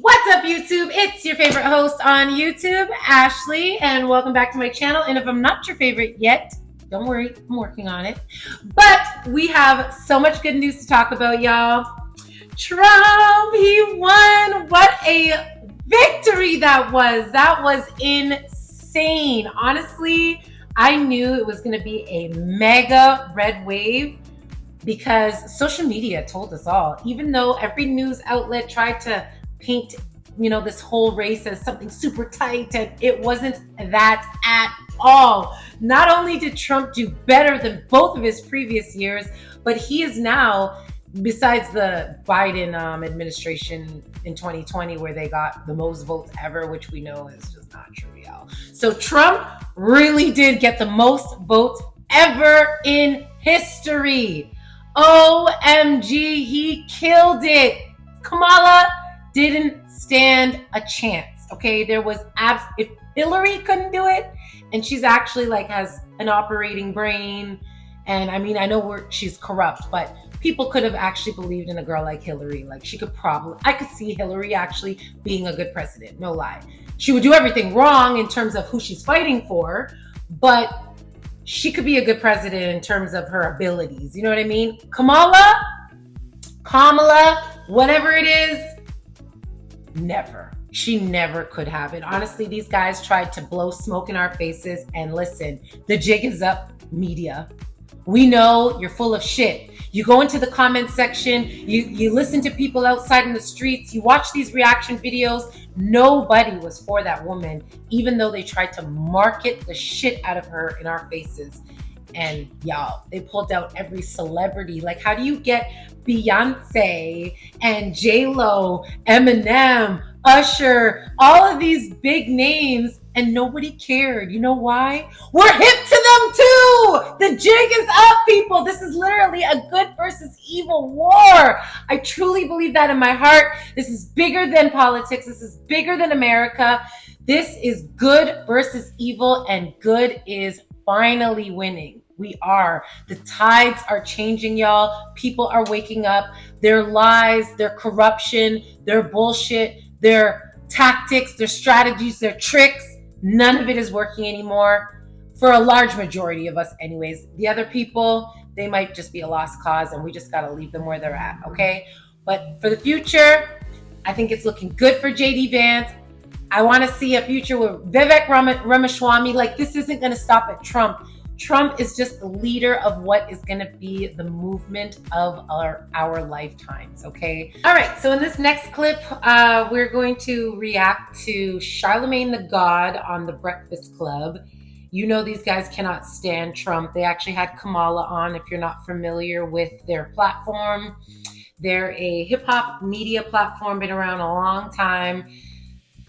What's up, YouTube? It's your favorite host on YouTube, Ashley, and welcome back to my channel. And if I'm not your favorite yet, don't worry, I'm working on it. But we have so much good news to talk about, y'all. Trump, he won. What a victory that was. That was insane. Honestly, I knew it was going to be a mega red wave because social media told us all. Even though every news outlet tried to paint, this whole race as something super tight, and it wasn't that at all. Not only did Trump do better than both of his previous years, but he is now, besides the Biden administration in 2020, where they got the most votes ever, which we know is just not true, y'all. So Trump really did get the most votes ever in history. OMG, he killed it. Kamala didn't stand a chance. Okay, there was if Hillary couldn't do it, and she's actually has an operating brain, and I mean, I know she's corrupt, but people could have actually believed in a girl like Hillary. I could see Hillary actually being a good president, no lie. She would do everything wrong in terms of who she's fighting for, but she could be a good president in terms of her abilities. You know what I mean? Kamala, whatever it is, never. She never could have it. Honestly, these guys tried to blow smoke in our faces, and listen, the jig is up, media. We know you're full of shit. You go into the comment section, you listen to people outside in the streets, you watch these reaction videos. Nobody was for that woman, even though they tried to market the shit out of her in our faces. And y'all, they pulled out every celebrity. How do you get Beyonce and J-Lo, Eminem, Usher, all of these big names, and nobody cared? You know why? We're hip to them too! The jig is up, people! This is literally a good versus evil war. I truly believe that in my heart. This is bigger than politics. This is bigger than America. This is good versus evil, and good is finally winning. We are. The tides are changing, y'all. People are waking up. Their lies, their corruption, their bullshit, their tactics, their strategies, their tricks, none of it is working anymore for a large majority of us anyways. The other people, they might just be a lost cause, and we just got to leave them where they're at, okay? But for the future, I think it's looking good for JD Vance. I want to see a future with Vivek Ramaswamy. This isn't going to stop at Trump. Trump is just the leader of what is going to be the movement of our lifetimes, okay? All right, so in this next clip, we're going to react to Charlamagne Tha God on The Breakfast Club. You know these guys cannot stand Trump. They actually had Kamala on, if you're not familiar with their platform. They're a hip-hop media platform, been around a long time.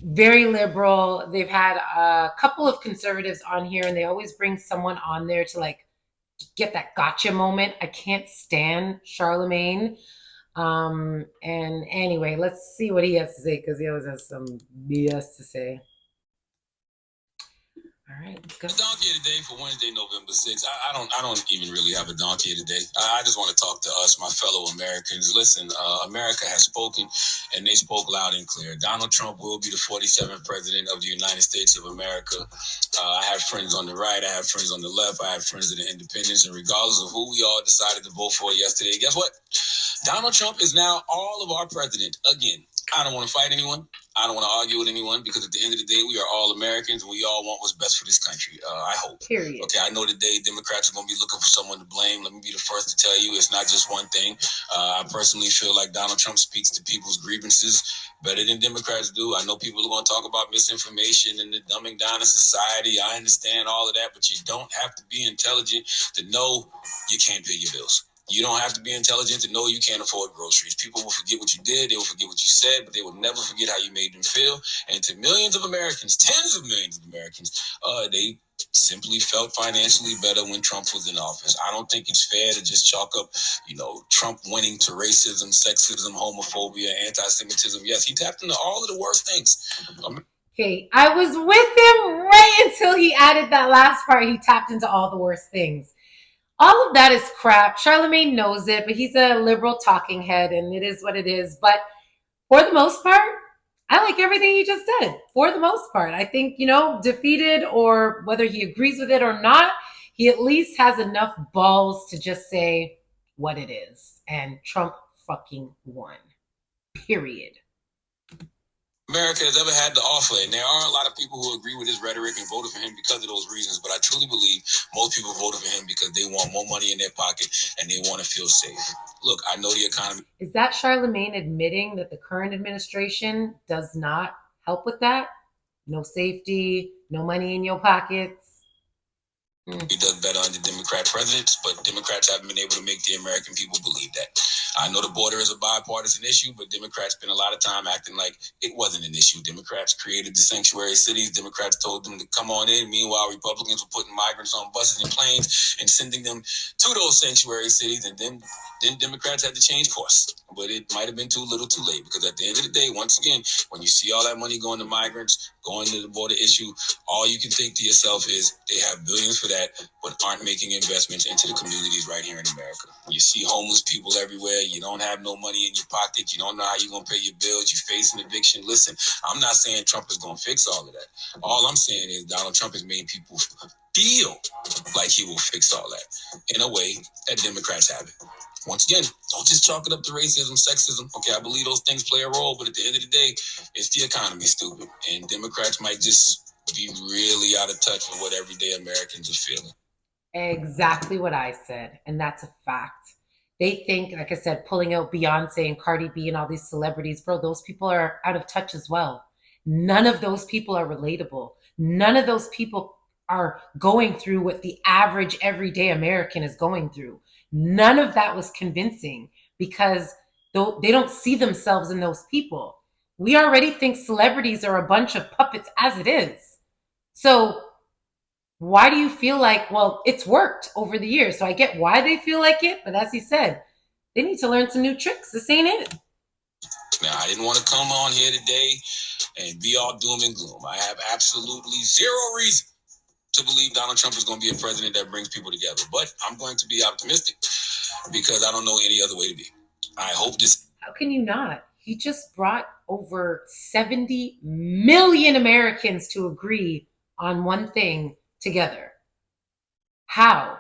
Very liberal. They've had a couple of conservatives on here, and they always bring someone on there to get that gotcha moment. I can't stand Charlamagne. And anyway, let's see what he has to say, because he always has some BS to say. All right, let's go. Donkey of the day for Wednesday, November 6th. I don't even really have a donkey of the day. I just want to talk to us, my fellow Americans. Listen, America has spoken, and they spoke loud and clear. Donald Trump will be the 47th president of the United States of America. I have friends on the right, I have friends on the left, I have friends that are independents, and regardless of who we all decided to vote for yesterday, guess what? Donald Trump is now all of our president again. I don't want to fight anyone. I don't want to argue with anyone, because at the end of the day, we are all Americans, and we all want what's best for this country. I hope. Period. Okay, I know today Democrats are going to be looking for someone to blame. Let me be the first to tell you, it's not just one thing. I personally feel like Donald Trump speaks to people's grievances better than Democrats do. I know people are going to talk about misinformation and the dumbing down of society. I understand all of that, but you don't have to be intelligent to know you can't pay your bills. You don't have to be intelligent to know you can't afford groceries. People will forget what you did. They will forget what you said, but they will never forget how you made them feel. And to millions of Americans, tens of millions of Americans, they simply felt financially better when Trump was in office. I don't think it's fair to just chalk up, Trump winning to racism, sexism, homophobia, anti-Semitism. Yes, he tapped into all of the worst things. Okay, I was with him right until he added that last part. He tapped into all the worst things. All of that is crap. Charlamagne knows it, but he's a liberal talking head, and it is what it is. But for the most part, I like everything he just said for the most part. I think, defeated or whether he agrees with it or not, he at least has enough balls to just say what it is. And Trump fucking won. Period. America has ever had to offer. And there are a lot of people who agree with his rhetoric and voted for him because of those reasons. But I truly believe most people voted for him because they want more money in their pocket and they want to feel safe. Look, I know the economy. Is that Charlamagne admitting that the current administration does not help with that? No safety, no money in your pockets. He does better under Democrat presidents, but Democrats haven't been able to make the American people believe that. I know the border is a bipartisan issue, but Democrats spent a lot of time acting like it wasn't an issue. Democrats created the sanctuary cities. Democrats told them to come on in. Meanwhile, Republicans were putting migrants on buses and planes and sending them to those sanctuary cities. And then Democrats had to change course. But it might have been too little too late, because at the end of the day, once again, when you see all that money going to migrants, going to the border issue, all you can think to yourself is they have billions for that, but aren't making investments into the communities right here in America. You see homeless people everywhere. You don't have no money in your pocket. You don't know how you're going to pay your bills. You're facing eviction. Listen, I'm not saying Trump is going to fix all of that. All I'm saying is Donald Trump has made people feel like he will fix all that in a way that Democrats haven't. Once again, don't just chalk it up to racism, sexism. Okay, I believe those things play a role, but at the end of the day, it's the economy, stupid. And Democrats might just be really out of touch with what everyday Americans are feeling. Exactly what I said. And that's a fact. They think, like I said, pulling out Beyonce and Cardi B and all these celebrities, bro, those people are out of touch as well. None of those people are relatable. None of those people are going through what the average everyday American is going through. None of that was convincing because they don't see themselves in those people. We already think celebrities are a bunch of puppets as it is. So why do you feel like, well, it's worked over the years? So I get why they feel like it, but as he said, they need to learn some new tricks. This ain't it. Now, I didn't want to come on here today and be all doom and gloom. I have absolutely zero reason to believe Donald Trump is going to be a president that brings people together. But I'm going to be optimistic because I don't know any other way to be. I hope this. How can you not? He just brought over 70 million Americans to agree on one thing together. How?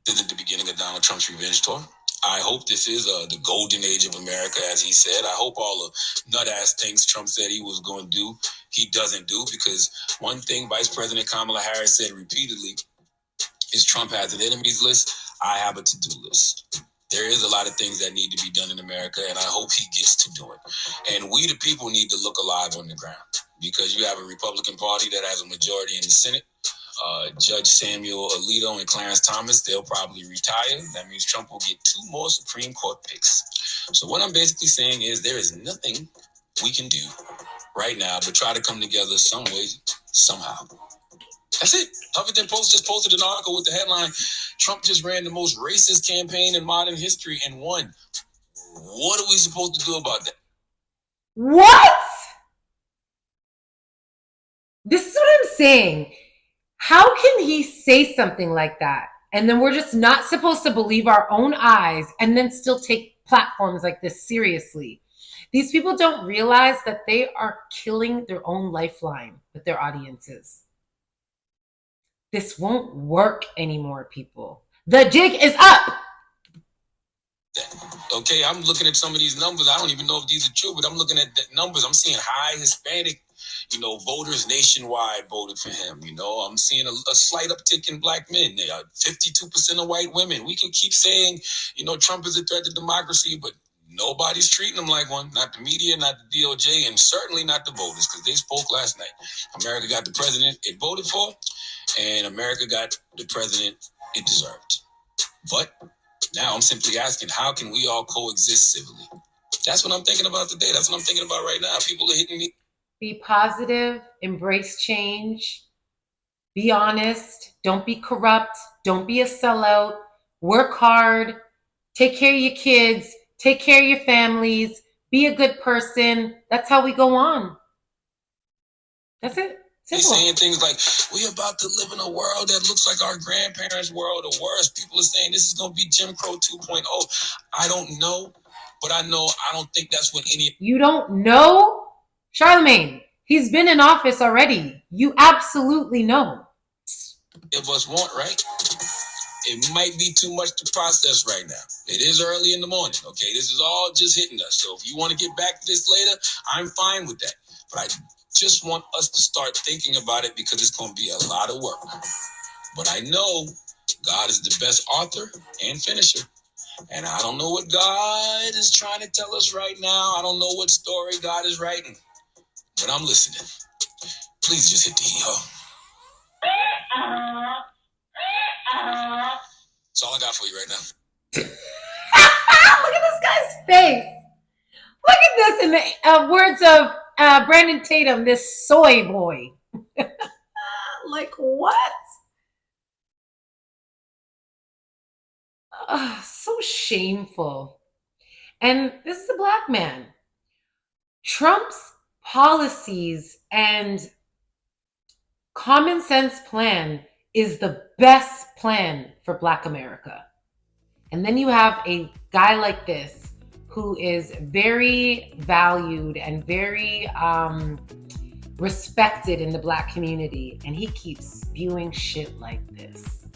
This is the beginning of Donald Trump's revenge tour. I hope this is the golden age of America, as he said. I hope all the nut-ass things Trump said he was going to do, he doesn't do, because one thing Vice President Kamala Harris said repeatedly is Trump has an enemies list, I have a to-do list. There is a lot of things that need to be done in America, and I hope he gets to do it. And we, the people, need to look alive on the ground, because you have a Republican Party that has a majority in the Senate. Judge Samuel Alito and Clarence Thomas, they'll probably retire. That means Trump will get 2 more Supreme Court picks. So what I'm basically saying is there is nothing we can do right now but try to come together some way, somehow. That's it. Huffington Post just posted an article with the headline, Trump just ran the most racist campaign in modern history and won. What are we supposed to do about that? What? This is what I'm saying. How can he say something like that? And then we're just not supposed to believe our own eyes and then still take platforms like this seriously. These people don't realize that they are killing their own lifeline with their audiences. This won't work anymore, people. The jig is up. Okay, I'm looking at some of these numbers. I don't even know if these are true, but I'm looking at the numbers. I'm seeing high Hispanic, voters nationwide voted for him. I'm seeing a slight uptick in black men. They are 52% of white women. We can keep saying, Trump is a threat to democracy, but nobody's treating him like one. Not the media, not the DOJ, and certainly not the voters, because they spoke last night. America got the president it voted for, and America got the president it deserved. But now I'm simply asking, how can we all coexist civilly? That's what I'm thinking about today. That's what I'm thinking about right now. People are hitting me. Be positive, embrace change, be honest, don't be corrupt, don't be a sellout, work hard, take care of your kids, take care of your families, be a good person. That's how we go on. That's it. They're saying things like, we're about to live in a world that looks like our grandparents' world or worse. People are saying this is going to be Jim Crow 2.0. I don't know, but I know I don't think that's what any... You don't know? Charlamagne, he's been in office already. You absolutely know. Of us want, right? It might be too much to process right now. It is early in the morning, okay? This is all just hitting us. So if you want to get back to this later, I'm fine with that. But I just want us to start thinking about it because it's going to be a lot of work. But I know God is the best author and finisher. And I don't know what God is trying to tell us right now. I don't know what story God is writing. But I'm listening. Please just hit the ho. That's all I got for you right now. Look at this guy's face. Look at this in the words of Brandon Tatum, this soy boy. Like what? So shameful. And this is a black man. Trump's policies and common sense plan is the best plan for Black America. And then you have a guy like this who is very valued and very respected in the Black community, and he keeps spewing shit like this.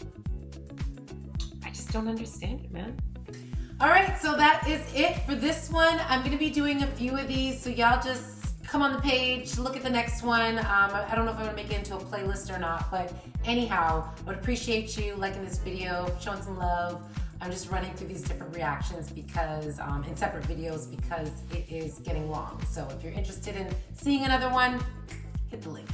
I just don't understand it, man. All right, so that is it for this one. I'm going to be doing a few of these, so y'all just come on the page, look at the next one. I don't know if I'm going to make it into a playlist or not, but anyhow, I would appreciate you liking this video, showing some love. I'm just running through these different reactions because in separate videos because it is getting long. So if you're interested in seeing another one, hit the link.